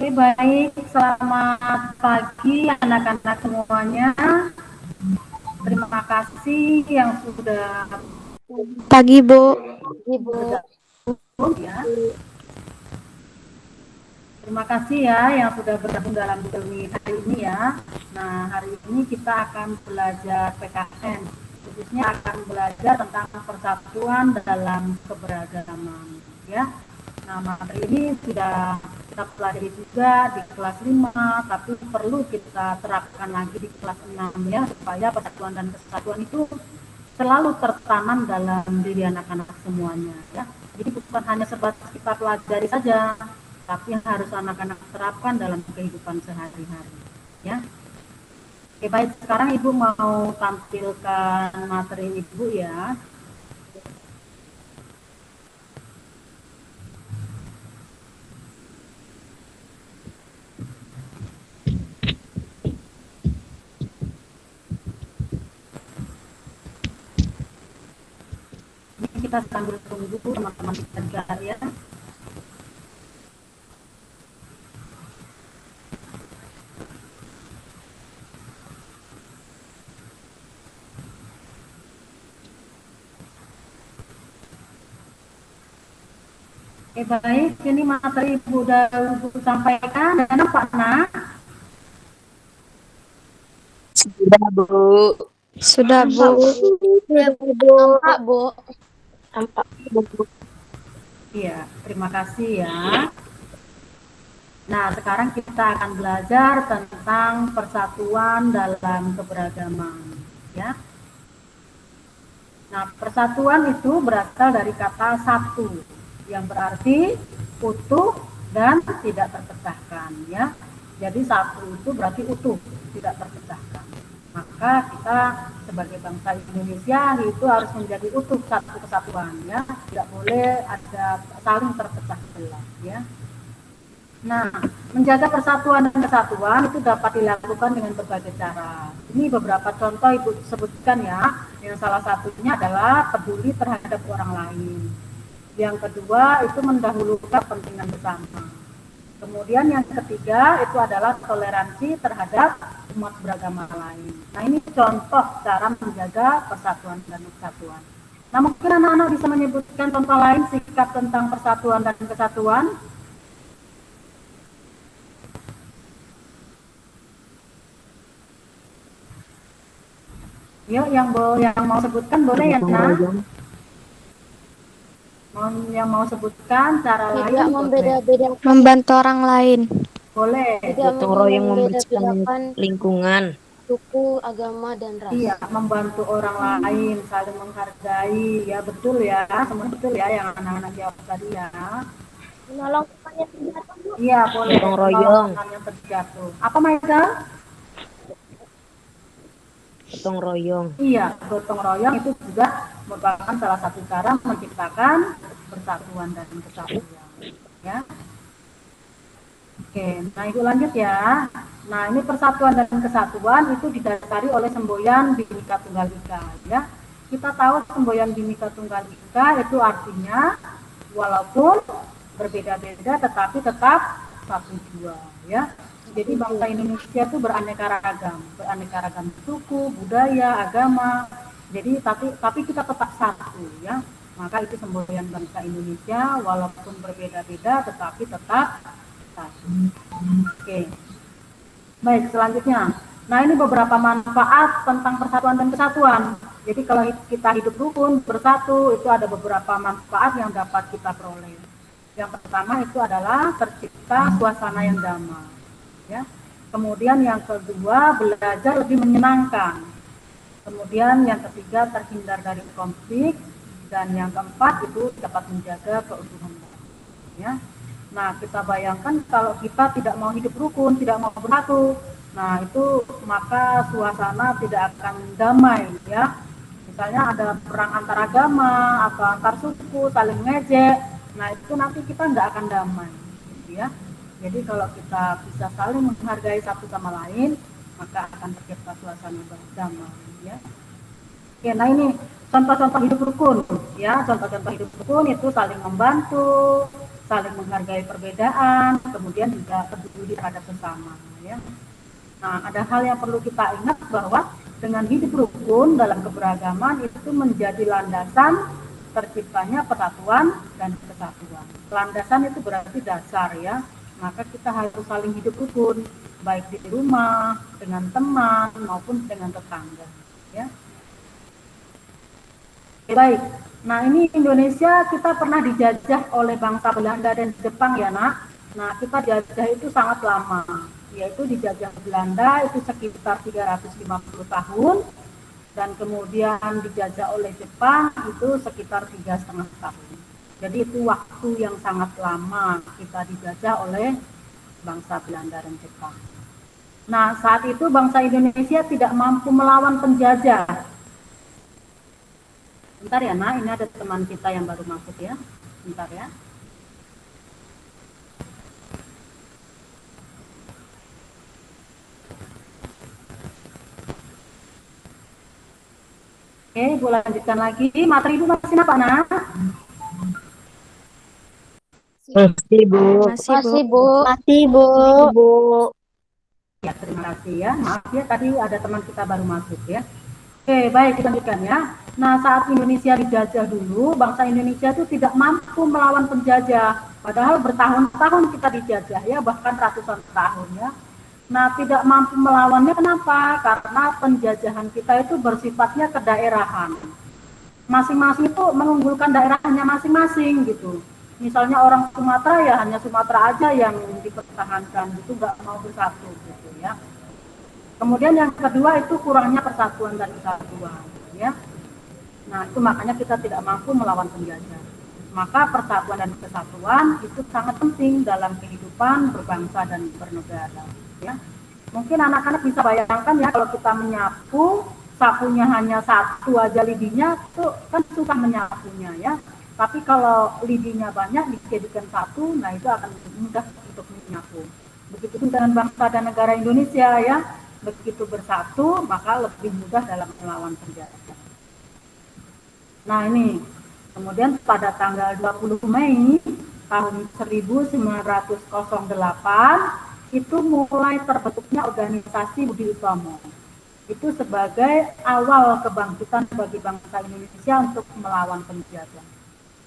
Oke, baik. Selamat pagi anak-anak semuanya. Terima kasih yang sudah Pagi, Bu. Ibu. bergabung ya. Terima kasih ya yang sudah bergabung dalam Google Meet hari ini ya. Nah, hari ini kita akan belajar PKN. Khususnya akan belajar tentang persatuan dalam keberagaman ya. Nah, materi ini sudah kita pelajari juga di kelas 5, tapi perlu kita terapkan lagi di kelas 6 ya, supaya persatuan dan kesatuan itu selalu tertanam dalam diri anak-anak semuanya ya. Jadi bukan hanya sebatas kita pelajari saja, tapi harus anak-anak terapkan dalam kehidupan sehari-hari ya. Oke, baik, sekarang Ibu mau tampilkan materi Ibu ya. Ini kita sambil tunggu teman-teman kita ya. Oke, baik, ini materi Ibu udah Ibu sampaikan, dan nampak nak? Sudah, Bu. Sudah, Bu. Nampak, Bu. Nampak, Bu. Iya, terima kasih ya. Nah, sekarang kita akan belajar tentang persatuan dalam keberagaman ya. Nah, persatuan itu berasal dari kata satu yang berarti utuh dan tidak terpecahkan ya. Jadi satu itu berarti utuh, tidak terpecahkan. Maka kita sebagai bangsa Indonesia itu harus menjadi utuh, satu kesatuan ya. Tidak boleh ada saling terpecah belah ya. Nah, menjaga persatuan dan kesatuan itu dapat dilakukan dengan berbagai cara. Ini beberapa contoh Ibu sebutkan ya. Yang salah satunya adalah peduli terhadap orang lain. Yang kedua itu mendahulukan kepentingan bersama. Kemudian yang ketiga itu adalah toleransi terhadap umat beragama lain. Nah, ini contoh cara menjaga persatuan dan kesatuan. Nah, mungkin anak-anak bisa menyebutkan contoh lain sikap tentang persatuan dan kesatuan. Yuk, yang mau sebutkan boleh ya, Nak? Yang mau sebutkan cara Tidak lain membeda-bedakan. Membantu orang lain. boleh. Tidak Gotong royong membersihkan membeda-bedakan lingkungan. suku, agama, dan ras. Iya, membantu orang lain, saling menghargai, ya betul ya, semua betul ya yang anak-anak jawab tadi ya. Menolong teman yang terjatuh, Bu. Iya, boleh. Gotong royong. Menolong teman yang terjatuh. Apa Michael? Gotong royong. Iya, gotong royong itu juga merupakan salah satu cara menciptakan persatuan dan kesatuan. Ya. Oke, nah itu lanjut ya. Nah, ini persatuan dan kesatuan itu didasari oleh semboyan Bhinneka Tunggal Ika ya. Kita tahu semboyan Bhinneka Tunggal Ika itu artinya walaupun berbeda-beda tetapi tetap satu jua ya. Jadi bangsa Indonesia itu beraneka ragam suku, budaya, agama. Jadi tapi kita tetap satu ya. Maka itu semboyan bangsa Indonesia walaupun berbeda-beda tetapi tetap satu. Oke. Baik, selanjutnya. Nah, ini beberapa manfaat tentang persatuan dan kesatuan. Jadi kalau kita hidup rukun, bersatu, itu ada beberapa manfaat yang dapat kita peroleh. Yang pertama itu adalah tercipta suasana yang damai. Ya. Kemudian yang kedua, belajar lebih menyenangkan. Kemudian yang ketiga, terhindar dari konflik. Dan yang keempat itu dapat menjaga keutuhan bangsa. Ya. Nah, kita bayangkan kalau kita tidak mau hidup rukun, tidak mau bersatu, nah itu maka suasana tidak akan damai ya. Misalnya ada perang antar agama atau antar suku, saling ngejek, nah itu nanti kita nggak akan damai gitu ya. Jadi kalau kita bisa saling menghargai satu sama lain, maka akan tercipta suasana damai ya. Oke, nah ini contoh-contoh hidup rukun ya. Contoh-contoh hidup rukun itu saling membantu, saling menghargai perbedaan, kemudian juga peduli terhadap sesama. Ya. Nah, ada hal yang perlu kita ingat bahwa dengan hidup rukun dalam keberagaman itu menjadi landasan terciptanya persatuan dan kesatuan. Landasan itu berarti dasar ya, maka kita harus saling hidup rukun, baik di rumah, dengan teman, maupun dengan tetangga. Ya. Baik, nah ini Indonesia kita pernah dijajah oleh bangsa Belanda dan Jepang ya nak. Nah kita dijajah itu sangat lama, yaitu dijajah Belanda itu sekitar 350 tahun, dan kemudian dijajah oleh Jepang itu sekitar 3,5 tahun. Jadi itu waktu yang sangat lama kita dijajah oleh bangsa Belanda dan Jepang. Nah saat itu bangsa Indonesia tidak mampu melawan penjajah. Bentar ya nak, ini ada teman kita yang baru masuk ya. Bentar ya. Oke, Bu lanjutkan lagi. Materi Ibu masih apa nak? Masih, Bu. Masih, Bu. Masih, Bu. Bu. Ya, terima kasih ya. Maaf ya, tadi ada teman kita baru masuk ya. Oke, baik, kita lanjutkan ya. Nah, saat Indonesia dijajah dulu, bangsa Indonesia itu tidak mampu melawan penjajah. Padahal bertahun-tahun kita dijajah ya, bahkan ratusan tahun ya. Nah, tidak mampu melawannya kenapa? Karena penjajahan kita itu bersifatnya kedaerahan. Masing-masing itu mengunggulkan daerahnya masing-masing gitu. Misalnya orang Sumatera ya hanya Sumatera aja yang dipertahankan gitu, nggak mau bersatu gitu ya. Kemudian yang kedua itu kurangnya persatuan dan kesatuan ya. Nah, itu makanya kita tidak mampu melawan penjajah. Maka persatuan dan kesatuan itu sangat penting dalam kehidupan berbangsa dan bernegara ya. Mungkin anak-anak bisa bayangkan ya kalau kita menyapu, sapunya hanya satu aja lidinya, itu kan susah menyapunya ya. Tapi kalau lidinya banyak dijadikan satu, nah itu akan mudah untuk menyapu. Begitu dengan bangsa dan negara Indonesia ya. Begitu bersatu, maka lebih mudah dalam melawan penjajah. Nah ini, kemudian pada tanggal 20 Mei tahun 1908, itu mulai terbentuknya organisasi Budi Utomo. Itu sebagai awal kebangkitan bagi bangsa Indonesia untuk melawan penjajah.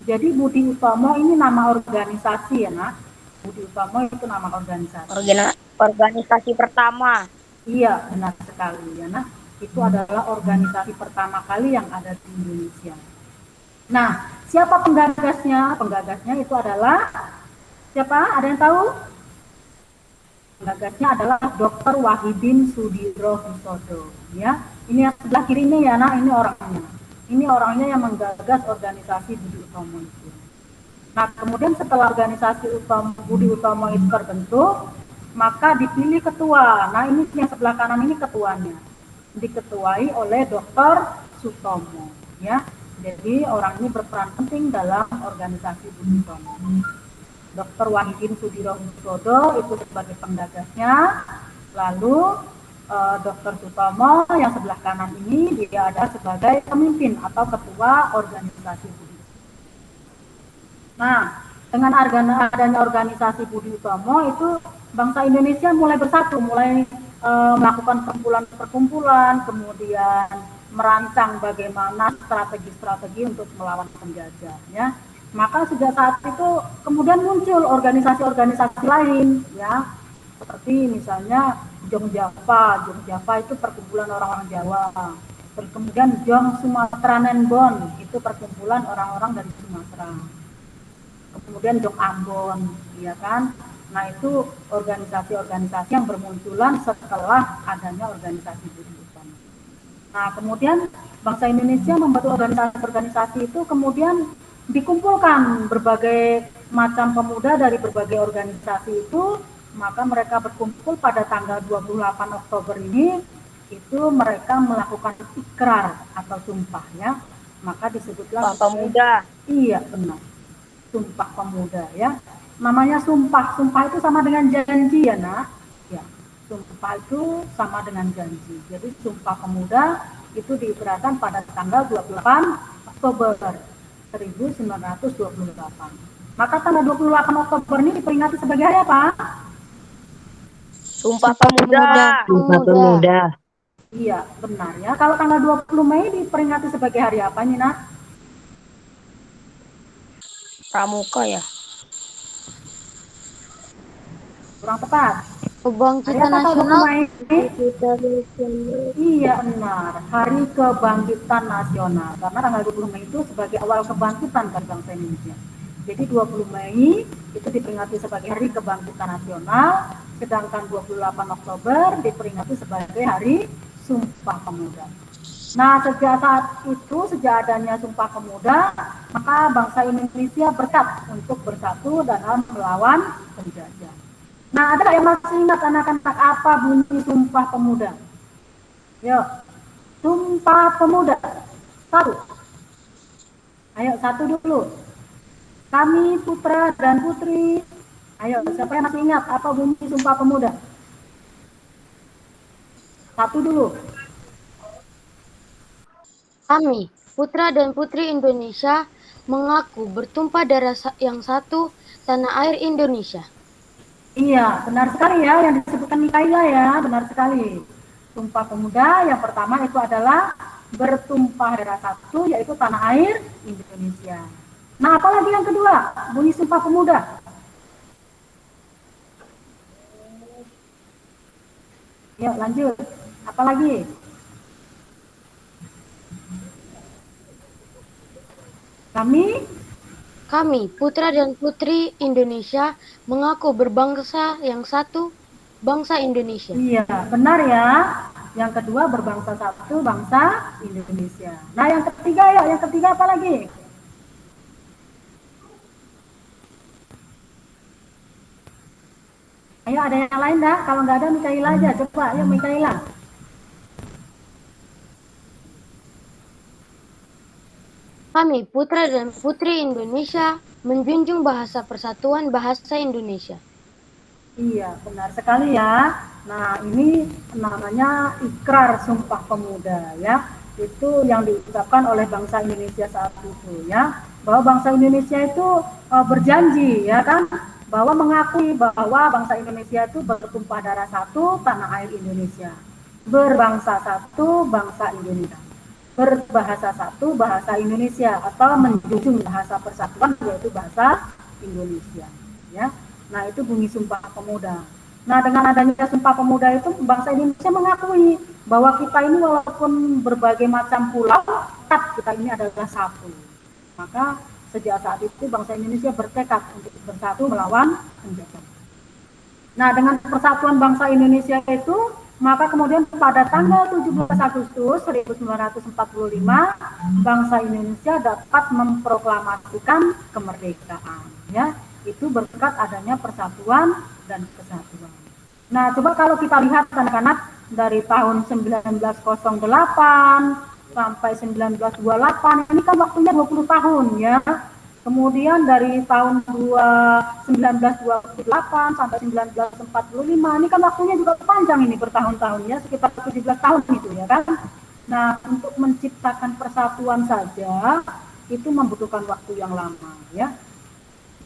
Jadi Budi Utomo ini nama organisasi ya nak. Budi Utomo itu nama organisasi. Organisasi pertama. Iya, benar sekali ya. Nah, itu adalah organisasi pertama kali yang ada di Indonesia. Nah, siapa penggagasnya? Penggagasnya itu adalah siapa? Ada yang tahu? Penggagasnya adalah Dr. Wahidin Sudirohusodo. Ya, ini yang sebelah kiri ini ya, nah ini orangnya. Ini orangnya yang menggagas organisasi Budi Utomo itu. Nah, kemudian setelah organisasi Budi Utomo itu terbentuk, maka dipilih ketua. Nah, ini yang sebelah kanan ini ketuanya. Diketuai oleh Dr. Sutomo, ya. Jadi orang ini berperan penting dalam organisasi Budi Utomo. Dr. Wahidin Sudirohusodo itu sebagai penggagasnya. Lalu Dr. Sutomo yang sebelah kanan ini dia ada sebagai pemimpin atau ketua organisasi Budi Utomo. Nah, dengan adanya organisasi Budi Utomo itu bangsa Indonesia mulai bersatu, mulai melakukan perkumpulan, kemudian merancang bagaimana strategi-strategi untuk melawan penjajah. Ya. Maka sejak saat itu kemudian muncul organisasi-organisasi lain, ya, seperti misalnya Jongjava. Jongjava itu perkumpulan orang-orang Jawa. Terus kemudian Jong Sumatranenbon itu perkumpulan orang-orang dari Sumatera. Kemudian Jong Ambon, ya kan? Nah itu organisasi-organisasi yang bermunculan setelah adanya organisasi Budi Utomo. Nah kemudian bangsa Indonesia membentuk organisasi-organisasi itu kemudian dikumpulkan berbagai macam pemuda dari berbagai organisasi itu, maka mereka berkumpul pada tanggal 28 Oktober ini, itu mereka melakukan ikrar atau sumpah ya, maka disebutlah Pemuda. Iya benar, Sumpah Pemuda ya. Namanya sumpah itu sama dengan janji ya nak. Ya, sumpah itu sama dengan janji. Jadi Sumpah Pemuda itu diikrarkan pada tanggal 28 Oktober 1928. Maka tanggal 28 Oktober ini diperingati sebagai hari apa? Sumpah Sumpah Pemuda. Sumpah Pemuda. Iya, benar ya. Kalau tanggal 20 Mei diperingati sebagai hari apa, Nina? Pramuka ya. Kurang tepat. Kebangkitan Hari apa tanggal Nasional. 20 Mei? Iya, benar. Hari Kebangkitan Nasional. Karena tanggal 20 Mei itu sebagai awal kebangkitan kan bangsa Indonesia. Jadi 20 Mei itu diperingati sebagai Hari Kebangkitan Nasional, sedangkan 28 Oktober diperingati sebagai Hari Sumpah Pemuda. Nah, sejak saat itu, sejak adanya Sumpah Pemuda, maka bangsa Indonesia berkat untuk bersatu dalam melawan penjajah. Nah, ada yang masih ingat anak-anak apa bunyi Sumpah Pemuda? Yuk, Sumpah Pemuda. Satu. Ayo, satu dulu. Kami putra dan putri. Ayo, siapa yang masih ingat apa bunyi Sumpah Pemuda? Satu dulu. Kami, putra dan putri Indonesia, mengaku bertumpah darah yang satu, tanah air Indonesia. Iya, benar sekali ya yang disebutkan Mikaela ya, benar sekali. Sumpah Pemuda yang pertama itu adalah bertumpah darah satu, yaitu tanah air Indonesia. Nah, apalagi yang kedua, bunyi Sumpah Pemuda. Yuk, lanjut. Apalagi? Kami, putra dan putri Indonesia, mengaku berbangsa yang satu, bangsa Indonesia. Iya, benar ya. Yang kedua berbangsa satu, bangsa Indonesia. Nah, yang ketiga ya, yang ketiga apa lagi? Ayo, ada yang lain dah? Kalau nggak ada, Mikaela aja. Coba, ayo Mikaela. Kami, putra dan putri Indonesia, menjunjung bahasa persatuan bahasa Indonesia. Iya, benar sekali ya. Nah, ini namanya ikrar Sumpah Pemuda ya. Itu yang diucapkan oleh bangsa Indonesia saat itu ya. Bahwa bangsa Indonesia itu berjanji ya kan, bahwa mengakui bahwa bangsa Indonesia itu bertumpah darah satu, tanah air Indonesia. Berbangsa satu, bangsa Indonesia. Berbahasa satu, bahasa Indonesia, atau menjunjung bahasa persatuan yaitu bahasa Indonesia ya. Nah, itu bunyi Sumpah Pemuda. Nah, dengan adanya Sumpah Pemuda itu bangsa Indonesia mengakui bahwa kita ini walaupun berbagai macam pulau, tetap kita ini adalah satu. Maka sejak saat itu bangsa Indonesia bertekad untuk bersatu melawan penjajah. Nah, dengan persatuan bangsa Indonesia itu, maka kemudian pada tanggal 17 Agustus 1945, bangsa Indonesia dapat memproklamasikan kemerdekaan ya. Itu berkat adanya persatuan dan kesatuan. Nah, coba kalau kita lihat anak-anak dari tahun 1908 sampai 1928, ini kan waktunya 20 tahun ya. Kemudian dari tahun 1928 sampai 1945, ini kan waktunya juga panjang ini bertahun-tahun ya, sekitar 17 tahun itu ya kan. Nah, untuk menciptakan persatuan saja itu membutuhkan waktu yang lama ya.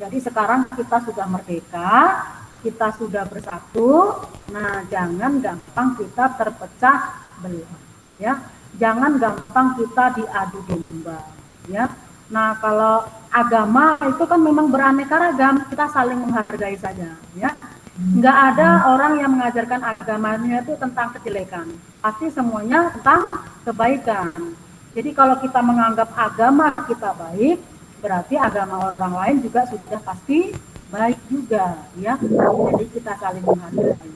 Jadi sekarang kita sudah merdeka, kita sudah bersatu. Nah, jangan gampang kita terpecah belah, ya. Jangan gampang kita diadu domba, ya. Nah, kalau agama itu kan memang beraneka ragam, kita saling menghargai saja, ya. Nggak ada orang yang mengajarkan agamanya itu tentang kejelekan, pasti semuanya tentang kebaikan. Jadi kalau kita menganggap agama kita baik, berarti agama orang lain juga sudah pasti baik juga ya. Jadi kita saling menghargai.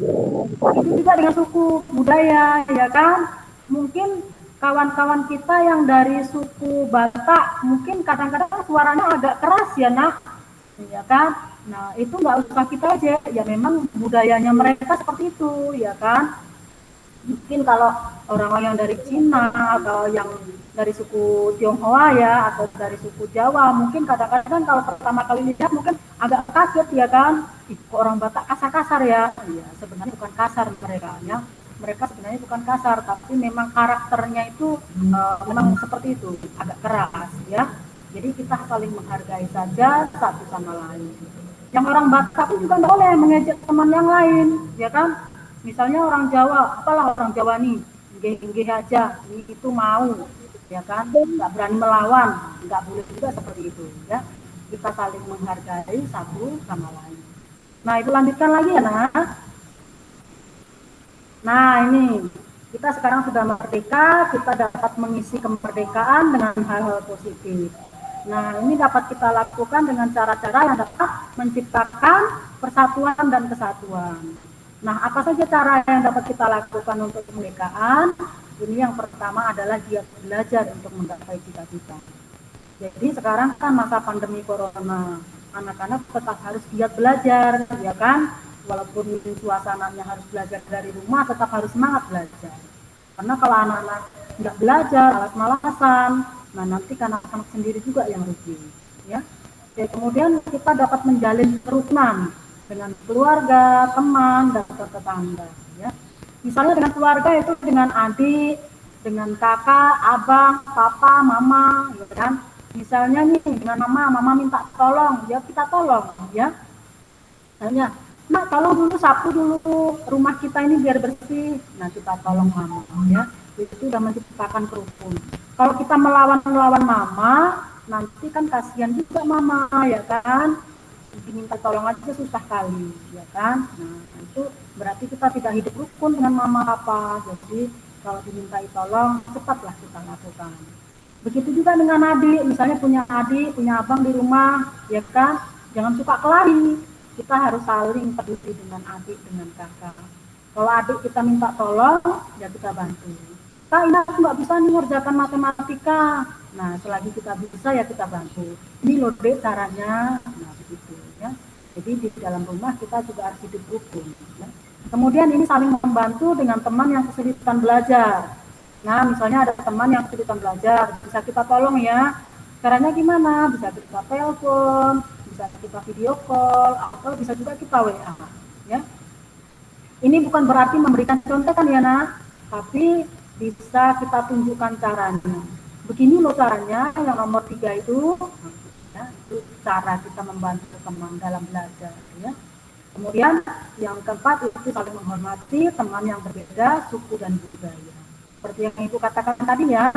Itu juga dengan suku budaya ya kan. Mungkin kawan-kawan kita yang dari suku Batak mungkin kadang-kadang suaranya agak keras ya nak, ya kan. Nah itu nggak usah kita aja, ya memang budayanya mereka seperti itu ya kan. Mungkin kalau orang-orang yang dari Cina atau yang dari suku Tionghoa ya, atau dari suku Jawa, mungkin kadang-kadang kalau pertama kali lihat mungkin agak kaget ya kan, orang Batak kasar-kasar ya. Iya, sebenarnya bukan kasar mereka ya. Mereka sebenarnya bukan kasar, tapi memang karakternya itu memang seperti itu, agak keras ya. Jadi kita saling menghargai saja satu sama lain. Yang orang Batak pun juga tidak boleh mengejek teman yang lain, ya kan? Misalnya orang Jawa, apalah orang Jawa nih, nggih aja, ini itu mau, ya kan? Nggak berani melawan, nggak boleh juga seperti itu, ya. Kita saling menghargai satu sama lain. Nah, itu lanjutkan lagi ya, Nak. Nah, ini kita sekarang sudah merdeka, kita dapat mengisi kemerdekaan dengan hal-hal positif. Nah, ini dapat kita lakukan dengan cara-cara yang dapat menciptakan persatuan dan kesatuan. Nah, apa saja cara yang dapat kita lakukan untuk kemerdekaan? Ini yang pertama adalah giat belajar untuk menggapai cita-cita. Jadi sekarang kan masa pandemi corona, anak-anak tetap harus giat belajar, ya kan? Walaupun suasananya harus belajar dari rumah, tetap harus semangat belajar. Karena kalau anak-anak nggak belajar, malas-malasan, nah nanti anak-anak sendiri juga yang rugi, ya. Ya, kemudian kita dapat menjalin kerukunan dengan keluarga, teman, dan tetangga, ya. Misalnya dengan keluarga itu dengan adik, dengan kakak, abang, papa, mama, gitu kan. Misalnya nih dengan mama minta tolong, ya kita tolong, ya. Misalnya, Mak, tolong dulu sapu dulu rumah kita ini biar bersih. Nah, kita tolong mama, ya. Itu sudah menciptakan kerupuk. Kalau kita melawan mama, nanti kan kasihan juga mama, ya kan? Diminta tolong aja susah kali, ya kan? Nah, itu berarti kita tidak hidup rukun dengan mama apa. Jadi, kalau dimintai tolong, cepatlah kita lakukan. Begitu juga dengan adik, misalnya punya adik, punya abang di rumah, ya kan? Jangan suka kelari. Kita harus saling peduli dengan adik, dengan kakak. Kalau adik kita minta tolong, ya kita bantu. Kak, ini aku nggak bisa nih ngerjakan matematika. Nah, selagi kita bisa, ya kita bantu. Ini loh dek caranya. Nah, begitu ya. Jadi di dalam rumah kita juga harus hidup rukun. Ya. Kemudian ini saling membantu dengan teman yang kesulitan belajar. Nah, misalnya ada teman yang kesulitan belajar, bisa kita tolong ya. Caranya gimana? Bisa kita telepon, bisa kita video call, atau bisa juga kita WA, ya. Ini bukan berarti memberikan contekan ya, Nak, tapi bisa kita tunjukkan caranya. Begini loh caranya, yang nomor 3 itu, ya, itu cara kita membantu teman dalam belajar, ya. Kemudian yang keempat itu saling menghormati teman yang berbeda suku dan budaya. Seperti yang Ibu katakan tadi ya,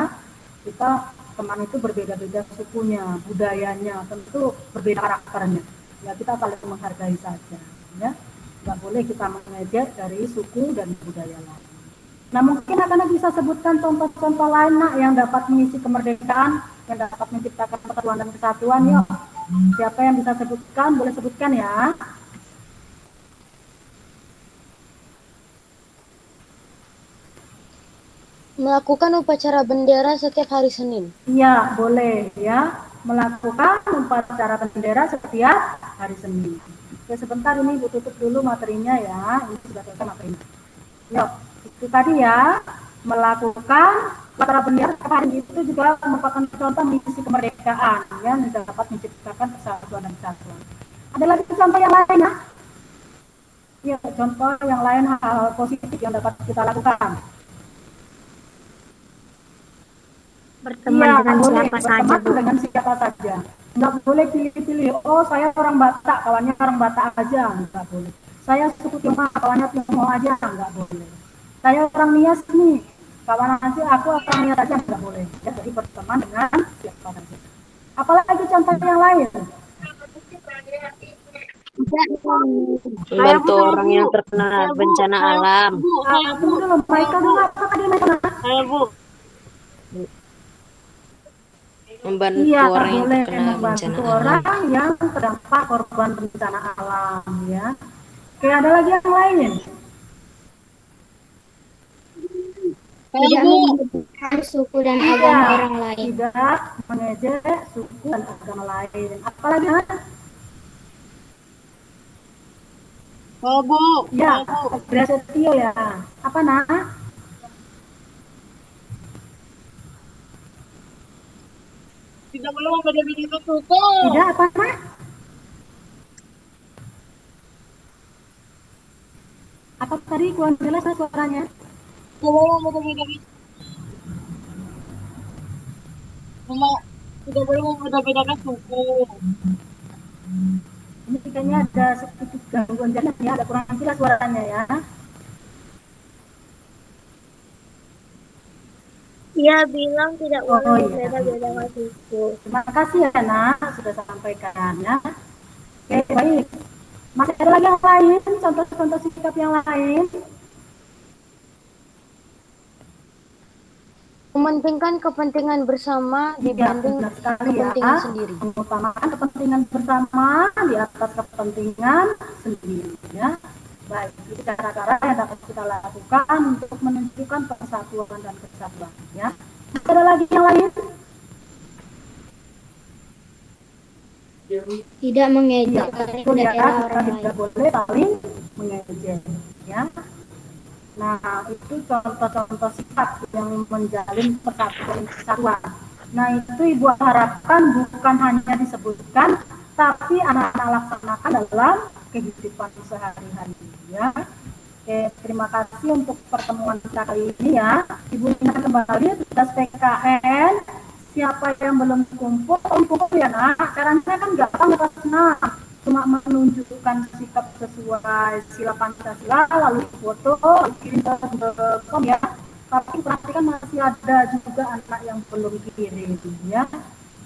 kita teman itu berbeda-beda sukunya, budayanya, tentu berbeda karakternya. Ya kita saling menghargai saja, ya. Nggak boleh kita mengejek dari suku dan budaya lain. Nah mungkin akan bisa sebutkan contoh-contoh lain Nak yang dapat mengisi kemerdekaan, yang dapat menciptakan persatuan dan kesatuan. Yuk, siapa yang bisa sebutkan? Boleh sebutkan ya. Melakukan upacara bendera setiap hari Senin. Iya, boleh ya. Melakukan upacara bendera setiap hari Senin. Oke, sebentar ini Bu tutup dulu materinya ya. Ini sudah selesai materinya. Yuk, itu tadi ya. Melakukan upacara bendera setiap hari itu juga merupakan contoh misi kemerdekaan ya, dapat menciptakan persatuan dan kesatuan. Ada lagi contoh yang lain ya? Ya, contoh yang lain hal positif yang dapat kita lakukan. Berteman Iya, dengan boleh siapa saja, berteman Bu. dengan siapa saja. Nggak boleh pilih-pilih. Oh, saya orang Batak, kawannya orang Batak aja, nggak boleh. Saya suku Tionghoa, kawannya Tionghoa aja, nggak boleh. Saya orang Nias nih, kawan aja aku orang Nias aja, nggak boleh. Ya, jadi berteman dengan siapa saja. Apalagi contoh yang lain? Membantu orang yang terkena bencana alam. Tunggu dulu, mereka dulu apa tadi mereka? Saya Bu. Membantu Iya, orang yang boleh terkena bencana membantu alam. orang yang terdampak korban bencana alam ya. Oke, ada lagi yang lain? Tidak mengejek suku dan agama orang lain. Tidak mengejek suku dan agama lain. Apalagi Oh Bu. ya, Prasetyo ya. Apa nak? Tidak boleh membeda-bedakan suku. Tidak apa nak? Apa tadi kurang jelas suaranya? Tidak boleh membeda-bedakan. Tidak boleh membeda-bedakan suku. Ini kayaknya ada sedikit gangguan jalan ya, ada kurang jelas suaranya ya. Dia bilang tidak Oh boleh iya. berbeda-bedakan suku. Terima kasih ya Nak, sudah sampaikan ya. Oke, baik. Masih ada lagi yang lain, contoh-contoh sikap yang lain? Mementingkan kepentingan bersama dibanding benar sekali ya. kepentingan sendiri. Mengutamakan kepentingan bersama di atas kepentingan sendiri ya. Baik, itu cara-cara yang dapat kita lakukan untuk menunjukkan persatuan dan kesatuan ya. Ada lagi yang lain? Tidak mengejek Itu ya, daerah kita orang lain. tidak boleh saling mengejek ya. Nah, itu contoh-contoh sikap yang menjalin persatuan dan kesatuan. Nah, itu Ibu harapkan bukan hanya disebutkan, tapi anak-anak laksanakan dalam kehidupan sehari-hari ya. Oke, terima kasih untuk pertemuan kita kali ini ya. Ibu ingatkan kembali tugas PKN. Siapa yang belum kumpul ya Nak. Caranya kan gampang ya, cuma menunjukkan sikap sesuai sila Pancasila, lalu foto, kirim ke Google.com ya. Tapi perhatikan masih ada juga anak yang belum kirim ya.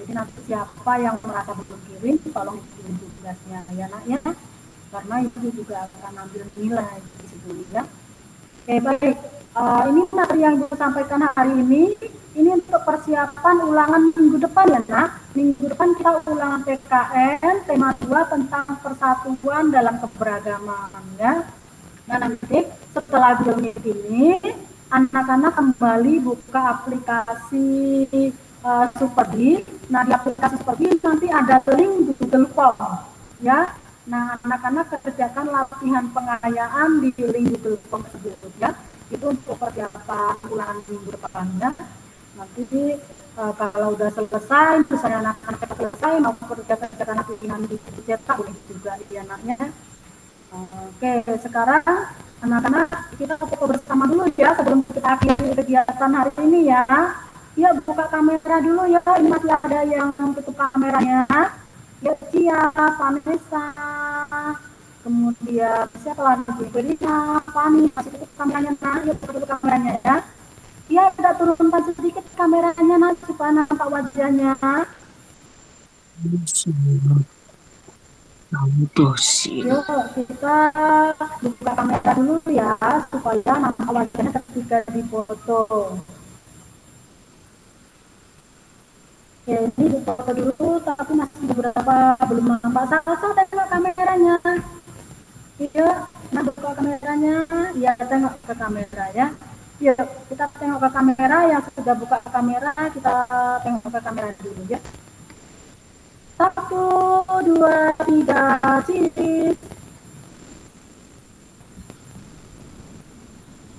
Jadi nanti siapa yang merasa belum kirim, tolong kirim tugasnya ya Nak ya. Karena itu juga akan ambil nilai di situ ya. Oke baik, ini materi yang Ibu sampaikan hari ini untuk persiapan ulangan minggu depan ya Nak. Minggu depan kita ulangan PKN tema 2 tentang persatuan dalam keberagaman ya. Nah nanti setelah unit ini anak-anak kembali buka aplikasi Superdi. Nah di aplikasi Superdi nanti ada link Google Form ya. Nah anak-anak kerjakan latihan pengayaan di link Google Form tersebut ya. Itu untuk persiapan ulangan minggu depannya. Nanti kalau udah selesai, misalnya anak-anak selesai mau kerja-kerja latihan dicetak boleh juga di anaknya. Oke, sekarang anak-anak kita foto bersama dulu ya sebelum kita akhiri kegiatan hari ini ya. Ya buka kamera dulu ya. Ini masih ada yang tutup kameranya. Ya Cia, Vanessa, kemudian siapa lagi? Berita, Fani, masih tutup kameranya nah. Ya tutup kameranya ya. Ya kita turunkan sedikit kameranya nah supaya nampak wajahnya. Yuk kita buka kamera dulu ya supaya nampak wajahnya ketika difoto. Oke, ini difoto dulu tapi masih beberapa belum nampak. Sasa tengok kameranya. Iya, nah buka kameranya. Ya tengok ke kamera ya. Yuk kita tengok ke kamera. Yang sudah buka kamera kita tengok ke kamera dulu ya. 1, 2, 3, cheese.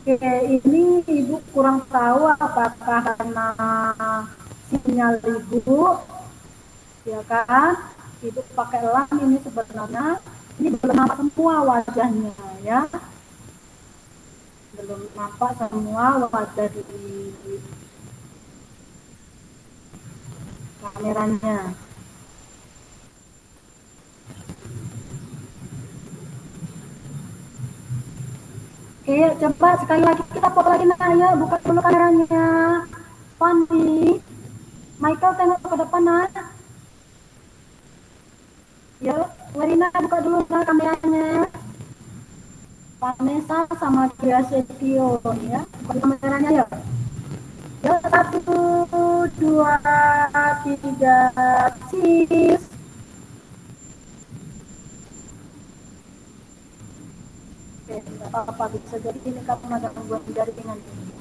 Oke, ini Ibu kurang tahu apakah karena sinyal Ibu, ya kan? Ibu pakai lam ini sebenarnya, ini belum nampak semua wajahnya ya. Belum nampak semua wajah di kameranya. Oke, coba sekali lagi kita foto lagi nah ya, buka dulu kameranya. Fandi, Michael tengok ke depan nah. Ya, Werina buka dulu nah kameranya. Vanessa sama Gria Setio ya, buka kameranya ya. Ya, 1, 2, 3, cheese. Oke, tidak apa-apa, bisa jadi ini kamu agak membuat jaringan ini.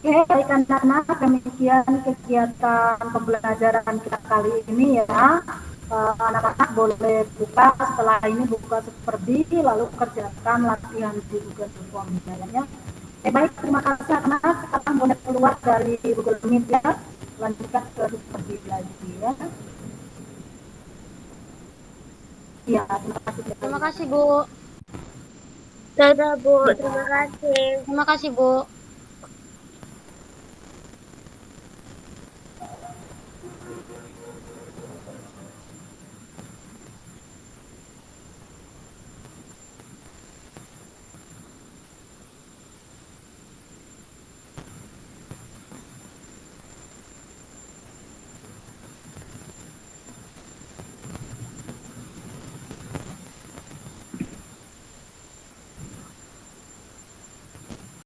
Oke, baik anak-anak, demikian kegiatan pembelajaran kita kali ini ya. Anak-anak boleh buka setelah ini buka seperti lalu kerjakan latihan di Google Form ya. Baik, terima kasih anak-anak. Sekarang boleh keluar dari Google Meet ya. Lanjutkan ke seperti lagi ya. Iya, terima kasih. Terima kasih, Bu. Dadah Bu, terima kasih. Terima kasih, Bu.